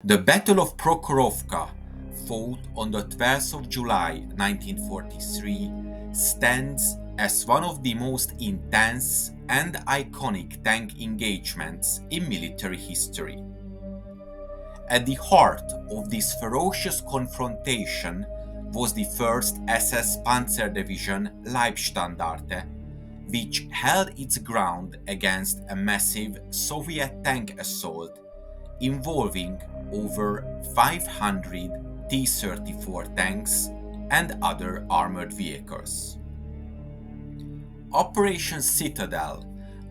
The Battle of Prokhorovka, fought on the 12th of July 1943, stands as one of the most intense and iconic tank engagements in military history. At the heart of this ferocious confrontation was the 1st SS Panzer Division Leibstandarte, which held its ground against a massive Soviet tank assault involving over 500 T-34 tanks and other armored vehicles. Operation Citadel,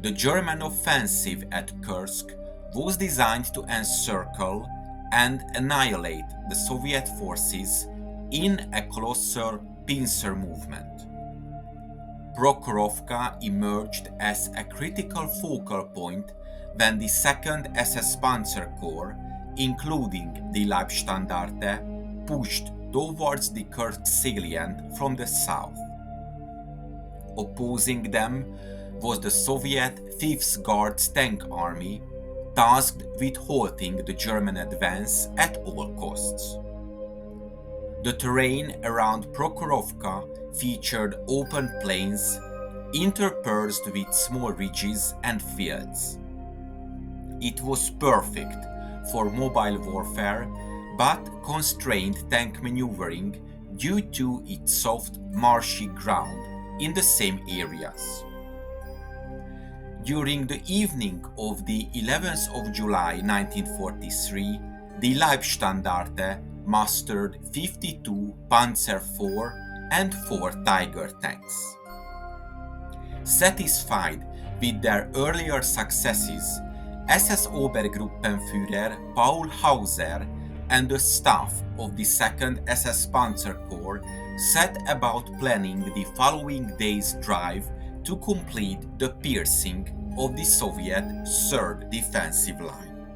the German offensive at Kursk, was designed to encircle and annihilate the Soviet forces in a colossal pincer movement. Prokhorovka emerged as a critical focal point when the 2nd SS Panzer Corps, including the Leibstandarte, pushed towards the Kursk salient from the south. Opposing them was the Soviet 5th Guards Tank Army, tasked with halting the German advance at all costs. The terrain around Prokhorovka featured open plains interspersed with small ridges and fields. It was perfect for mobile warfare, but constrained tank maneuvering due to its soft, marshy ground in the same areas. During the evening of the 11th of July 1943, the Leibstandarte mustered 52 Panzer IV and 4 Tiger tanks. Satisfied with their earlier successes, SS Obergruppenführer Paul Hauser and the staff of the 2nd SS Panzer Corps set about planning the following day's drive to complete the piercing of the Soviet 3rd defensive line.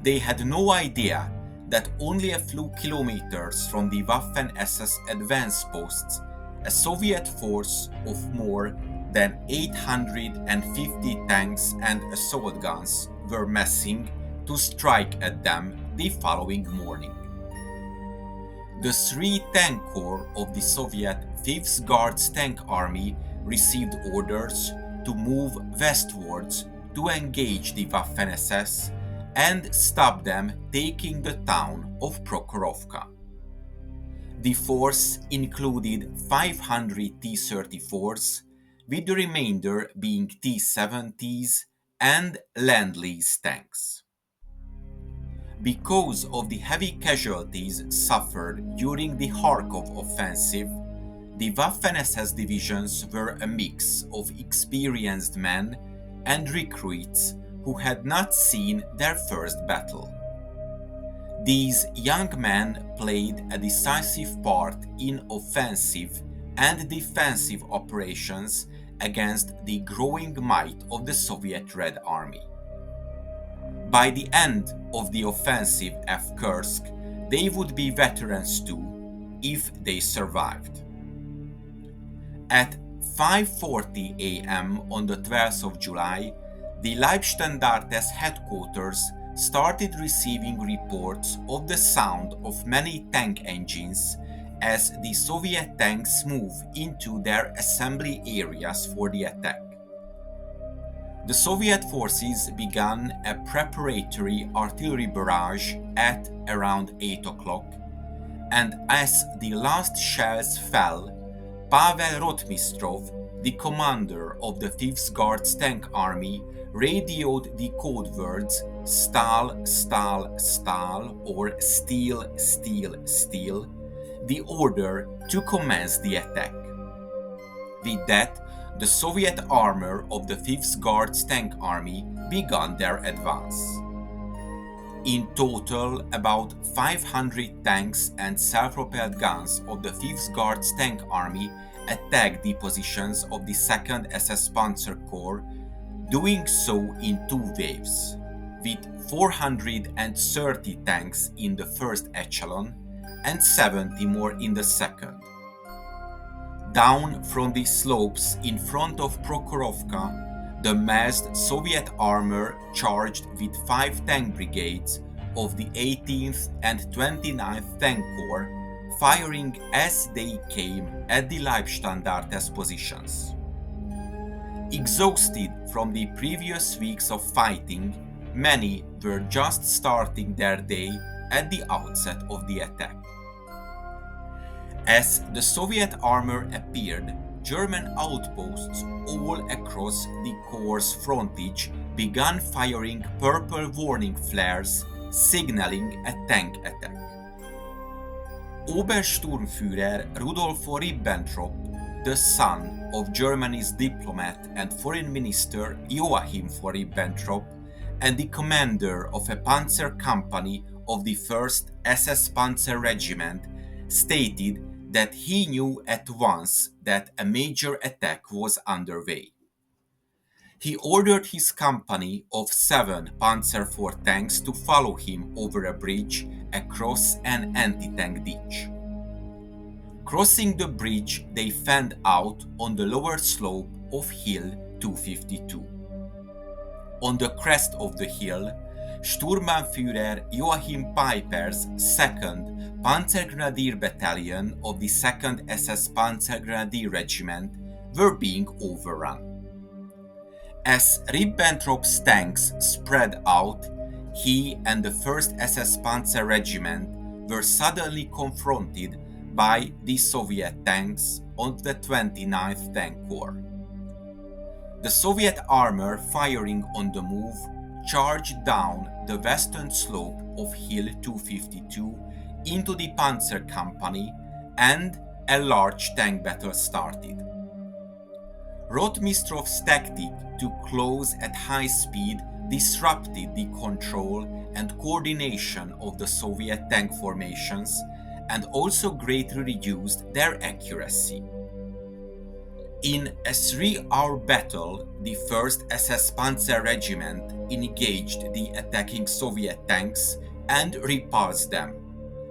They had no idea that only a few kilometers from the Waffen-SS advance posts, a Soviet force of more than 850 tanks and assault guns were massing to strike at them the following morning. The 3 tank corps of the Soviet 5th Guards Tank Army received orders to move westwards to engage the Waffen-SS and stop them taking the town of Prokhorovka. The force included 500 T-34s, with the remainder being T-70s and Lend-Lease tanks. Because of the heavy casualties suffered during the Kharkov offensive, the Waffen-SS divisions were a mix of experienced men and recruits who had not seen their first battle. These young men played a decisive part in offensive and defensive operations against the growing might of the Soviet Red Army. By the end of the offensive at Kursk, they would be veterans too, if they survived. At 5:40 a.m. on the 12th of July, the Leibstandarte's headquarters started receiving reports of the sound of many tank engines as the Soviet tanks moved into their assembly areas for the attack. The Soviet forces began a preparatory artillery barrage at around 8 o'clock, and as the last shells fell, Pavel Rotmistrov, the commander of the 5th Guards Tank Army, radioed the code words Stal, Stal, Stal or Steel, Steel, Steel, the order to commence the attack. With that, the Soviet armor of the 5th Guards Tank Army began their advance. In total, about 500 tanks and self-propelled guns of the 5th Guards Tank Army attacked the positions of the 2nd SS Panzer Corps, doing so in 2 waves, with 430 tanks in the first echelon and 70 more in the second. Down from the slopes in front of Prokhorovka, the massed Soviet armor charged with 5 tank brigades of the 18th and 29th Tank Corps, firing as they came at the Leibstandarte's positions. Exhausted from the previous weeks of fighting, many were just starting their day at the outset of the attack. As the Soviet armor appeared, German outposts all across the Corps' frontage began firing purple warning flares, signaling a tank attack. Obersturmführer Rudolf Ribbentrop, the son of Germany's diplomat and foreign minister Joachim von Ribbentrop, and the commander of a panzer company of the 1st SS Panzer Regiment, stated that he knew at once that a major attack was underway. He ordered his company of 7 Panzer IV tanks to follow him over a bridge across an anti-tank ditch. Crossing the bridge, they fanned out on the lower slope of Hill 252. On the crest of the hill, Sturmbannführer Joachim Piper's 2nd Panzergrenadier Battalion of the 2nd SS Panzergrenadier Regiment were being overrun. As Ribbentrop's tanks spread out, he and the 1st SS Panzer Regiment were suddenly confronted by the Soviet tanks of the 29th Tank Corps. The Soviet armor firing on the move charged down the western slope of Hill 252 into the Panzer Company, and a large tank battle started. Rotmistrov's tactic to close at high speed disrupted the control and coordination of the Soviet tank formations and also greatly reduced their accuracy. In a 3-hour battle, the 1st SS Panzer Regiment engaged the attacking Soviet tanks and repulsed them,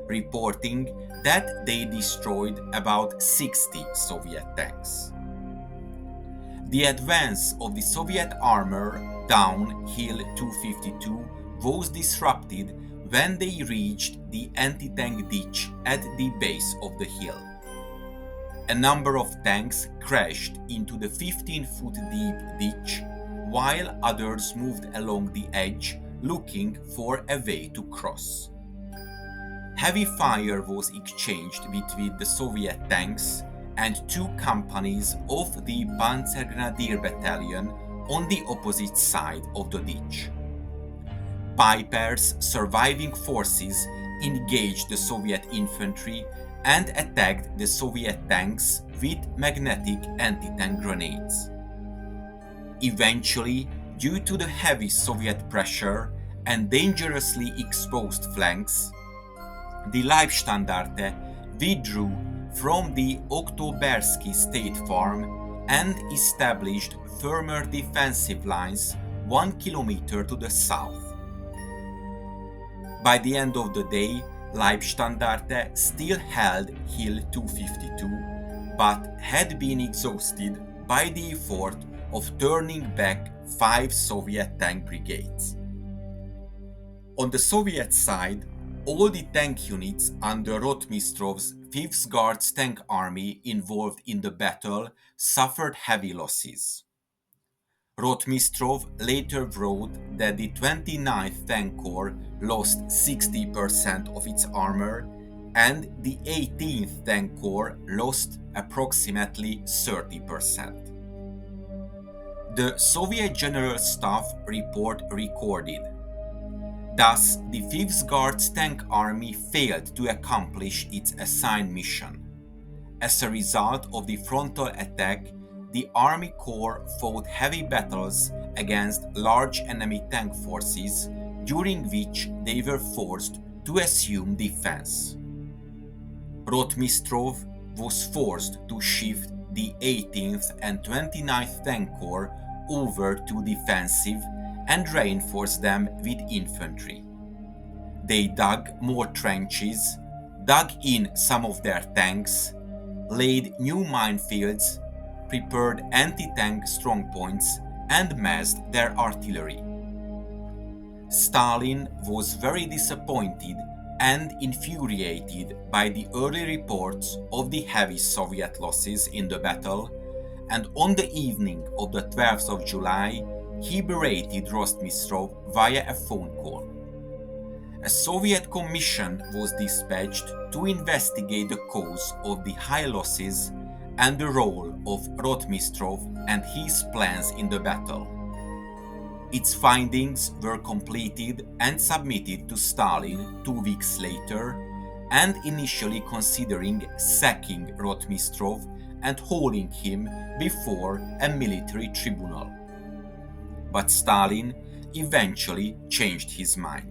reporting that they destroyed about 60 Soviet tanks. The advance of the Soviet armor down Hill 252 was disrupted when they reached the anti-tank ditch at the base of the hill. A number of tanks crashed into the 15-foot deep ditch, while others moved along the edge looking for a way to cross. Heavy fire was exchanged between the Soviet tanks and 2 companies of the Panzergrenadier Battalion on the opposite side of the ditch. Piper's surviving forces engaged the Soviet infantry and attacked the Soviet tanks with magnetic anti-tank grenades. Eventually, due to the heavy Soviet pressure and dangerously exposed flanks, the Leibstandarte withdrew from the Oktobersky State Farm and established firmer defensive lines 1 kilometer to the south. By the end of the day, Leibstandarte still held Hill 252, but had been exhausted by the effort of turning back 5 Soviet tank brigades. On the Soviet side, all the tank units under Rotmistrov's 5th Guards Tank Army involved in the battle suffered heavy losses. Rotmistrov later wrote that the 29th Tank Corps lost 60% of its armor and the 18th Tank Corps lost approximately 30%. The Soviet General Staff report recorded, "Thus, the 5th Guards Tank Army failed to accomplish its assigned mission. As a result of the frontal attack, the Army Corps fought heavy battles against large enemy tank forces, during which they were forced to assume defense. Rotmistrov was forced to shift the 18th and 29th Tank Corps over to defensive and reinforce them with infantry. They dug more trenches, dug in some of their tanks, laid new minefields, prepared anti-tank strongpoints, and massed their artillery. Stalin was very disappointed and infuriated by the early reports of the heavy Soviet losses in the battle, and on the evening of the 12th of July, he berated Rostmistrov via a phone call. A Soviet commission was dispatched to investigate the cause of the high losses and the role of Rotmistrov and his plans in the battle. Its findings were completed and submitted to Stalin 2 weeks later, and initially considering sacking Rotmistrov and holding him before a military tribunal. But Stalin eventually changed his mind.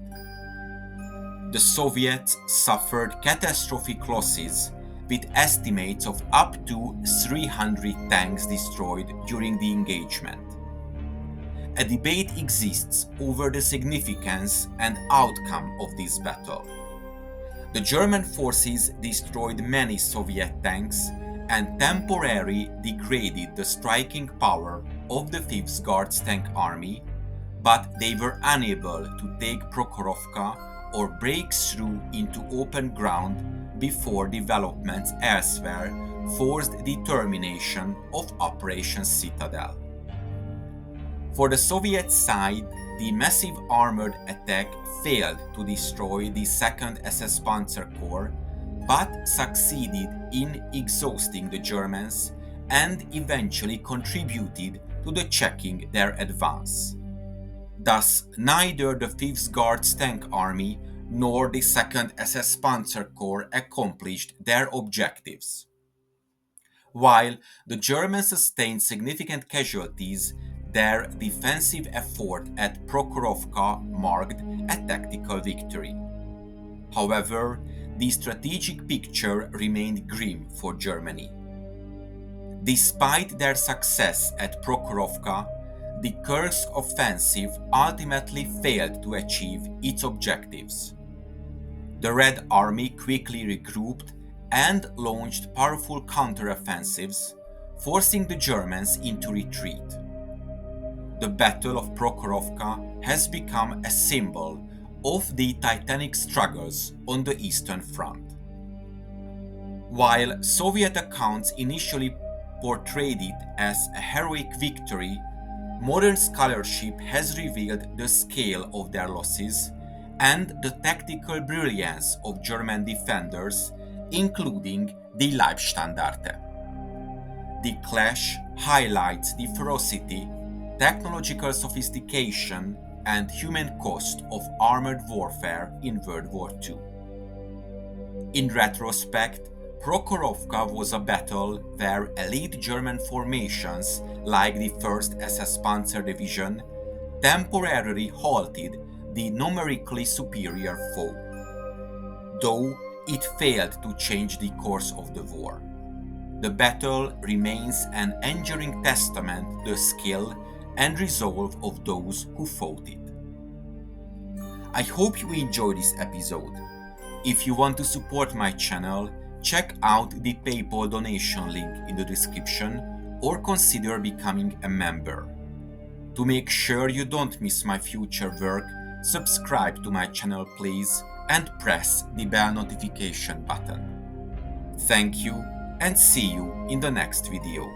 The Soviets suffered catastrophic losses, with estimates of up to 300 tanks destroyed during the engagement. A debate exists over the significance and outcome of this battle. The German forces destroyed many Soviet tanks and temporarily degraded the striking power of the 5th Guards Tank Army, but they were unable to take Prokhorovka or break through into open ground before developments elsewhere forced the termination of Operation Citadel. For the Soviet side, the massive armored attack failed to destroy the 2nd SS Panzer Corps, but succeeded in exhausting the Germans and eventually contributed to the checking their advance. Thus, neither the 5th Guards Tank Army nor the 2nd SS Panzer Corps accomplished their objectives. While the Germans sustained significant casualties, their defensive effort at Prokhorovka marked a tactical victory. However, the strategic picture remained grim for Germany. Despite their success at Prokhorovka, the Kursk offensive ultimately failed to achieve its objectives. The Red Army quickly regrouped and launched powerful counteroffensives, forcing the Germans into retreat. The Battle of Prokhorovka has become a symbol of the titanic struggles on the Eastern Front. While Soviet accounts initially portrayed it as a heroic victory, modern scholarship has revealed the scale of their losses and the tactical brilliance of German defenders, including the Leibstandarte. The clash highlights the ferocity, technological sophistication, and human cost of armored warfare in World War II. In retrospect, Prokhorovka was a battle where elite German formations like the 1st SS Panzer Division temporarily halted the numerically superior foe, though it failed to change the course of the war. The battle remains an enduring testament to the skill and resolve of those who fought it. I hope you enjoyed this episode. If you want to support my channel, check out the PayPal donation link in the description or consider becoming a member. To make sure you don't miss my future work, subscribe to my channel please and press the bell notification button. Thank you and see you in the next video.